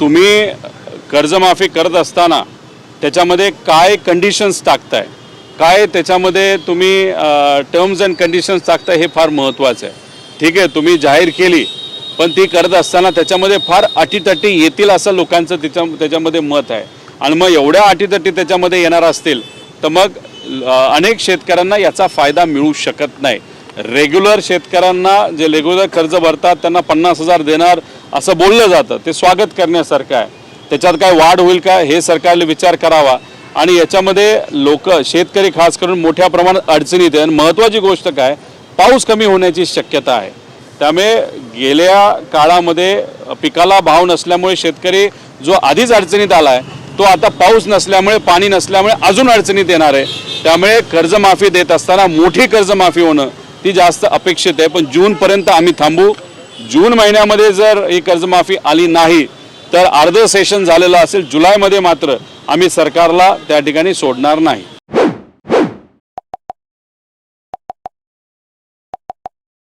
तुम्ही कर्जमाफी करत असताना त्याच्यामध्ये काय कंडिशन्स टाकताय, काय त्याच्यामध्ये तुम्ही टर्म्स अँड कंडिशन्स टाकताय हे फार महत्त्वाचं आहे. ठीक आहे, तुम्ही जाहीर केली पण ती करत असताना त्याच्यामध्ये फार अटीतटी येतील असं लोकांचं त्याच्यामध्ये मत आहे. आणि मग एवढ्या अटीतटी त्याच्यामध्ये येणार असतील तर मग अनेक शेतकऱ्यांना याचा फायदा मिळू शकत नाही. रेग्युलर शेतकऱ्यांना जे रेग्युलर कर्ज भरतात त्यांना 50,000 देणार असं बोललं जातं, ते स्वागत करण्यासारखं आहे. त्याच्यात काय वाढ होईल का हे सरकारने विचार करावा. आणि याच्यामध्ये लोक शेतकरी खास करून मोठ्या प्रमाणात अडचणीत आहे. आणि महत्त्वाची गोष्ट काय, पाऊस कमी होण्याची शक्यता आहे. त्यामुळे गेल्या काळामध्ये पिकाला भाव नसल्यामुळे शेतकरी जो आधीच अडचणीत आला आहे तो आता पाऊस नसल्यामुळे, पाणी नसल्यामुळे अजून अडचणीत येणार आहे. त्यामुळे कर्जमाफी देत असताना मोठी कर्जमाफी होणं ती जास्त अपेक्षित आहे. पण जूनपर्यंत आम्ही थांबू. जून महिन्यामध्ये जर ही कर्जमाफी आली नाही तर अर्ध सेशन झालेलं असेल. जुलैमध्ये मात्र आम्ही सरकारला त्या ठिकाणी सोडणार नाही.